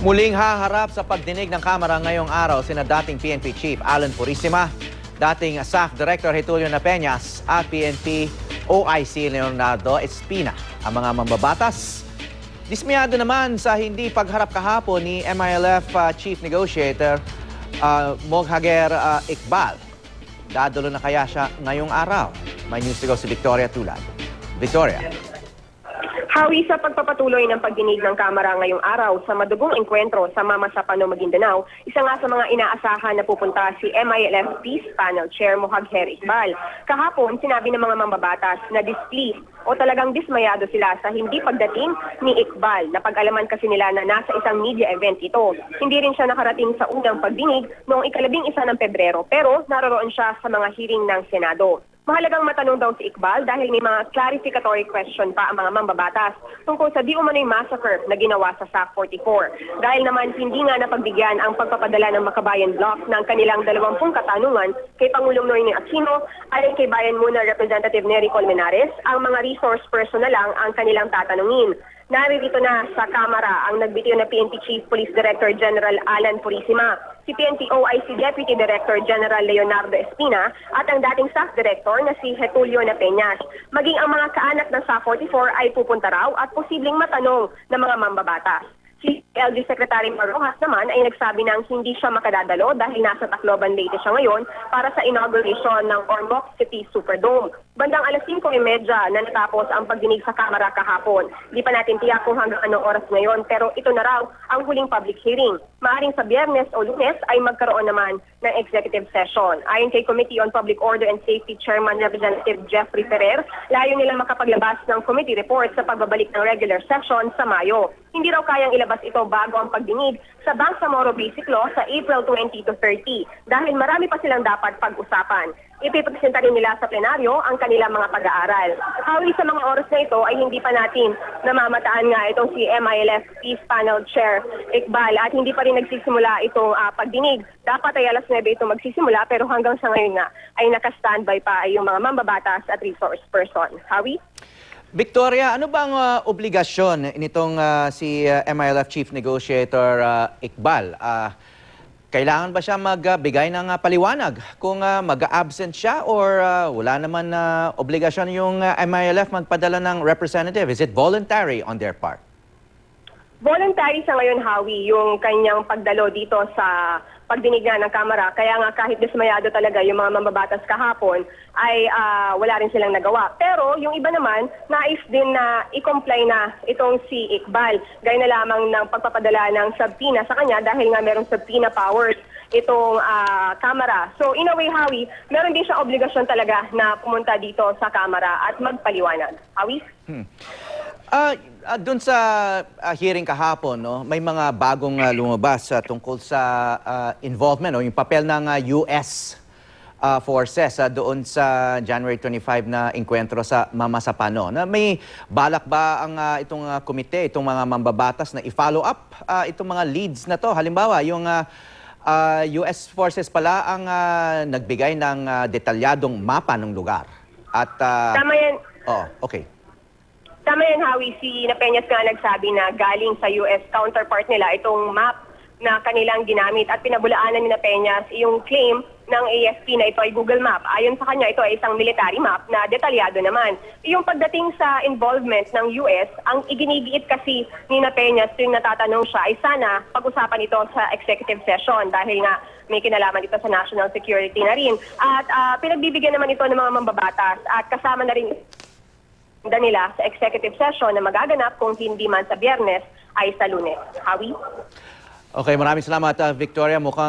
Muling haharap sa pagdinig ng Kamara ngayong araw sina dating PNP Chief Alan Purisima, dating SAF Director Getulio Napeñas at PNP OIC Leonardo Espina. Ang mga mambabatas, dismayado naman sa hindi pagharap kahapon ni MILF Chief Negotiator Moghager Iqbal. Dadulo na kaya siya ngayong araw? May news to go si Victoria Tulad. Victoria. Hawi sa pagpapatuloy ng pagdinig ng Kamara ngayong araw sa madugong engkwentro sa Mama Sapano, Maguindanao, isa nga sa mga inaasahan na pupunta si MILF Peace Panel Chair Moghager Iqbal. Kahapon, sinabi ng mga mambabatas na displeased o talagang dismayado sila sa hindi pagdating ni Iqbal. Napag-alaman kasi nila na nasa isang media event ito. Hindi rin siya nakarating sa unang pagdinig noong 11 ng Pebrero, pero naroroon siya sa mga hearing ng Senado. Mahalagang matanong daw si Iqbal dahil may mga clarificatory question pa ang mga mambabatas tungkol sa di umano'y massacre na ginawa sa SAC 44. Dahil naman hindi nga napagbigyan ang pagpapadala ng Makabayan Block ng kanilang 20 katanungan kay Pangulong Noynoy Aquino ayon kay Bayan Muna Representative Nery Colmenares, ang mga resource person na lang ang kanilang tatanungin. Naririto na sa Kamara ang nagbitiw na PNP Chief Police Director General Alan Purisima, si PNP OIC Deputy Director General Leonardo Espina at ang dating SAF Director na si Getulio Napeñas. Maging ang mga kaanak ng SAC 44 ay pupunta raw at posibleng matanong ng mga mambabatas. Si LG Secretary Marojas naman ay nagsabi ng hindi siya makadadalo dahil nasa Tacloban Leyte siya ngayon para sa inauguration ng Ormoc City Superdome. Bandang alas 5:30 na natapos ang pagdinig sa Kamara kahapon. Di pa natin tiyak kung hanggang anong oras ngayon, pero ito na raw ang huling public hearing. Maaring sa Biyernes o Lunes ay magkaroon naman ng executive session. Ayon kay Committee on Public Order and Safety Chairman Representative Jeffrey Ferrer, layo nilang makapaglabas ng committee report sa pagbabalik ng regular session sa Mayo. Hindi raw kayang ilabas ito bago ang pagdinig sa Bangsamoro Basic Law sa April 20 to 30 dahil marami pa silang dapat pag-usapan. Ipipresenta rin nila sa plenaryo ang kanilang mga pag-aaral. Hawi sa mga oras na ito ay hindi pa natin namamataan nga itong si MILF Peace Panel Chair Iqbal at hindi pa rin nagsisimula itong pagdinig. Dapat ay alas 9 ito magsisimula pero hanggang sa ngayon nga ay naka-standby pa yung mga mambabatas at resource person. Hawi? Victoria, ano bang obligasyon nitong si MILF Chief Negotiator Iqbal? Kailangan ba siya magbigay ng paliwanag kung mag-absent siya or wala naman obligasyon yung MILF magpadala ng representative? Is it voluntary on their part? Voluntary sa ngayon, Hawi, yung kanyang pagdalo dito sa pagdinig nga ng Kamara. Kaya nga kahit dismayado talaga yung mga mambabatas kahapon ay wala rin silang nagawa. Pero yung iba naman, nais din na i-comply na itong si Iqbal. Gaya na lamang ng pagpapadala ng subpoena sa kanya dahil nga merong subpoena powers itong Kamara. So in a way, Hawi, meron din siya obligasyon talaga na pumunta dito sa Kamara at magpaliwanag. Hawi? Doon sa hearing kahapon, no, may mga bagong lumabas tungkol sa involvement, no, yung papel ng US forces doon sa January 25 na engkwentro sa Mama Sapano. Na may balak ba ang itong komite, itong mga mambabatas na i-follow up itong mga leads na to? Halimbawa, yung US forces pala ang nagbigay ng detalyadong mapa ng lugar. At Tama yan. oh, okay. Tama yan, Hawi. Si Napeñas nga nagsabi na galing sa US counterpart nila itong map na kanilang ginamit at pinabulaanan ni Napeñas yung claim ng AFP na ito ay Google Map. Ayon sa kanya, ito ay isang military map na detalyado naman. Yung pagdating sa involvement ng US, ang iginigiit kasi ni Napeñas tuwing natatanong siya ay sana pag-usapan ito sa executive session dahil nga may kinalaman ito sa national security na rin. At pinagbibigyan naman ito ng mga mambabatas at kasama na rin nila sa executive session na magaganap kung hindi man sa Biyernes ay sa Lunes. Hawi? Okay, maraming salamat, Victoria. Mukhang